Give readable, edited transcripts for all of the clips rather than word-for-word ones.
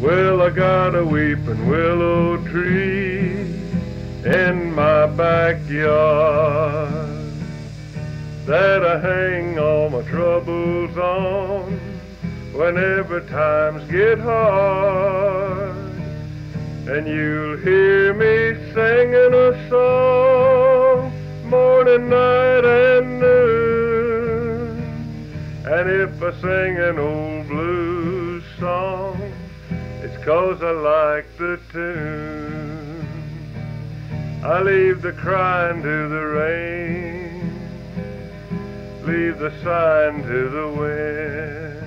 Well, I got a weeping willow tree in my backyard that I hang all my troubles on whenever times get hard. And you'll hear me singing a song morning, night, and noon. And if I sing an old blues song, it's 'cause I like the tune. I leave the crying to the rain, leave the sighing to the wind.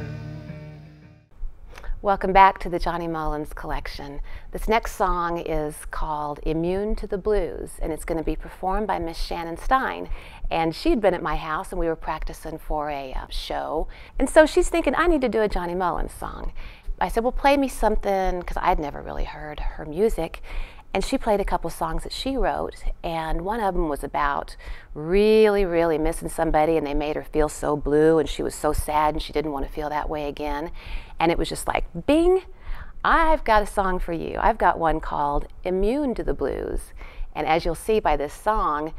Welcome back to the Johnny Mullins collection. This next song is called Immune to the Blues, and it's going to be performed by Miss Shannon Stein. And she'd been at my house and we were practicing for a show. And so she's thinking, I need to do a Johnny Mullins song. I said, well, play me something, because I'd never really heard her music. And she played a couple songs that she wrote, and one of them was about really, really missing somebody, and they made her feel so blue, and she was so sad, and she didn't want to feel that way again. And it was just like, bing, I've got a song for you. I've got one called Immune to the Blues. And as you'll see by this song,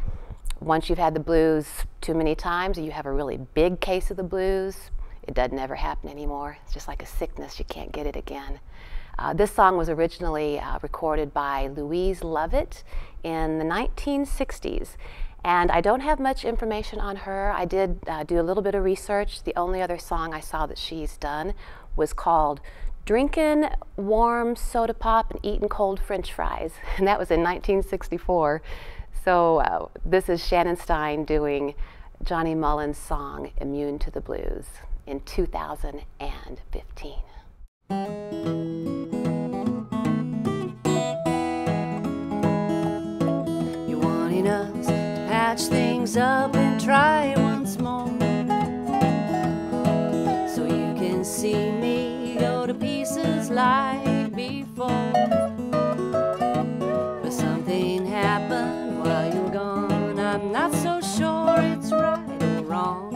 once you've had the blues too many times, or you have a really big case of the blues, it doesn't ever happen anymore. It's just like a sickness, you can't get it again. This song was originally recorded by Louise Lovett in the 1960s. And I don't have much information on her. I did do a little bit of research. The only other song I saw that she's done was called Drinking Warm Soda Pop and Eating Cold French Fries. And that was in 1964. So this is Shannon Stein doing Johnny Mullins' song Immune to the Blues in 2015. You're wanting us to patch things up and try once more, so you can see me go to pieces like before. But something happened while you were gone. I'm not so sure it's right or wrong.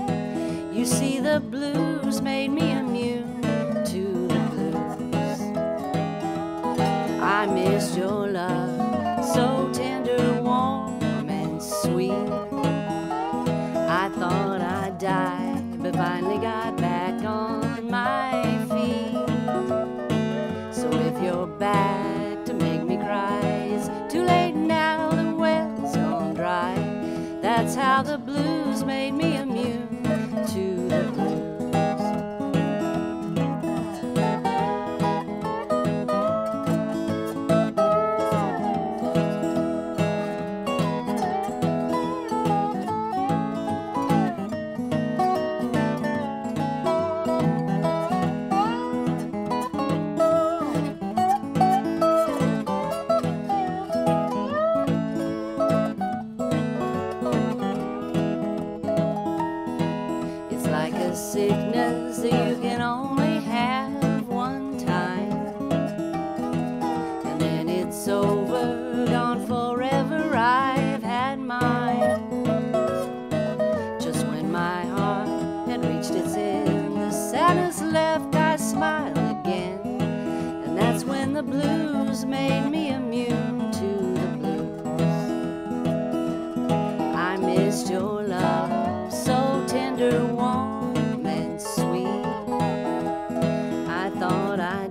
You see, the blues made me immune to the blues. I missed your love, so tender, warm, and sweet. I thought I'd die, but finally got back on my feet. So if you're back to make me cry, it's too late now, the well's gone dry. That's how the blues made me immune to the blues. Sickness that you can only have one time, and then it's over, gone forever. I've had mine. Just when my heart had reached its end, the sadness left, I smiled again. And that's when the blues made me immune to the blues. I missed your love, so tender, warm,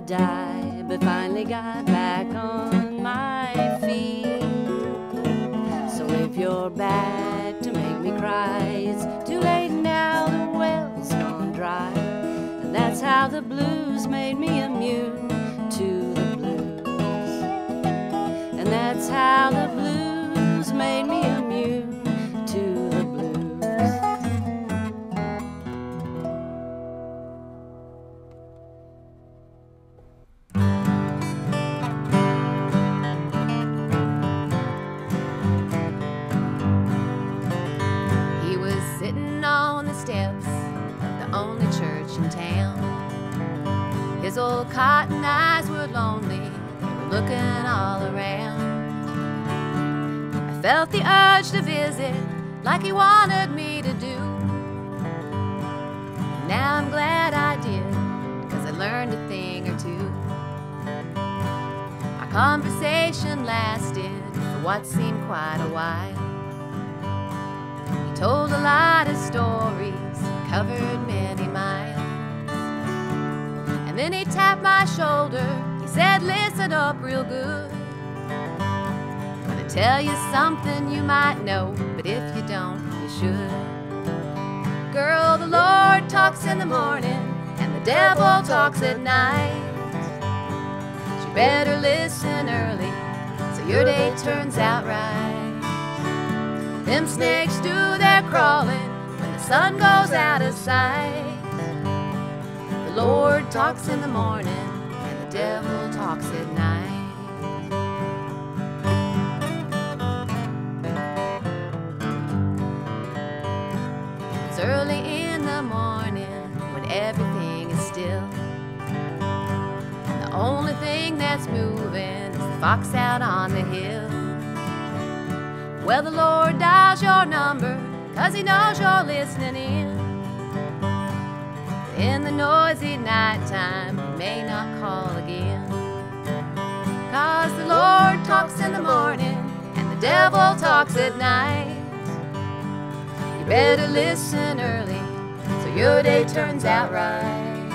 die, but finally got back on my feet. So if you're back to make me cry, it's too late now, the well's gone dry. And that's how the blues made me immune to the blues. And that's how the blues made me immune to the blues. His old cotton eyes were lonely, they were looking all around. I felt the urge to visit like he wanted me to do. Now I'm glad I did, 'cause I learned a thing or two. Our conversation lasted for what seemed quite a while. He told a lot of stories, covered many miles. And then he tapped my shoulder, he said, listen up real good. I'm gonna tell you something you might know, but if you don't, you should. Girl, the Lord talks in the morning, and the devil talks at night. You better listen early, so your day turns out right. Them snakes do their crawling when the sun goes out of sight. The Lord talks in the morning, and the devil talks at night. It's early in the morning when everything is still, and the only thing that's moving is the fox out on the hill. Well, the Lord dials your number, 'cause he knows you're listening in. In the noisy nighttime, he may not call again. 'Cause the Lord talks in the morning, and the devil talks at night. You better listen early, so your day turns out right.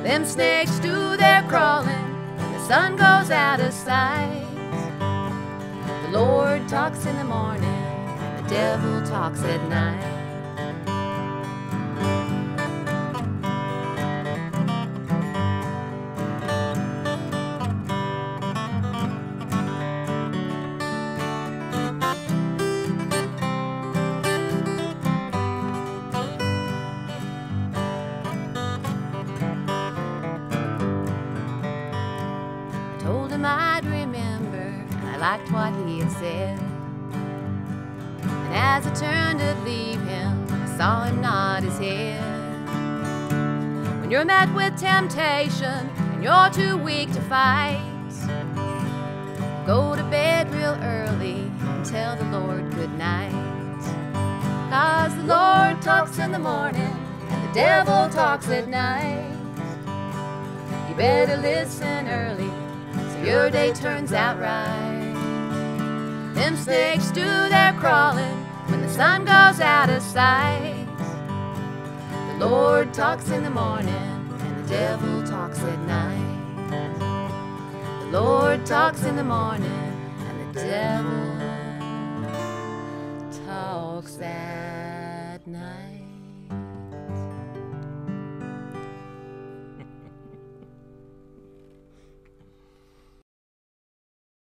Them snakes do their crawling when the sun goes out of sight. The Lord talks in the morning, and the devil talks at night. I told him I'd remember, and I liked what he had said. And as I turned to leave him, I saw him nod his head. When you're met with temptation and you're too weak to fight, go to bed real early and tell the Lord good night. 'Cause the Lord talks in the morning, and the devil talks at night. You better listen early, so your day turns out right. Them snakes do their crawling when the sun goes out of sight. The Lord talks in the morning, and the devil talks at night. The Lord talks in the morning, and the devil talks at night.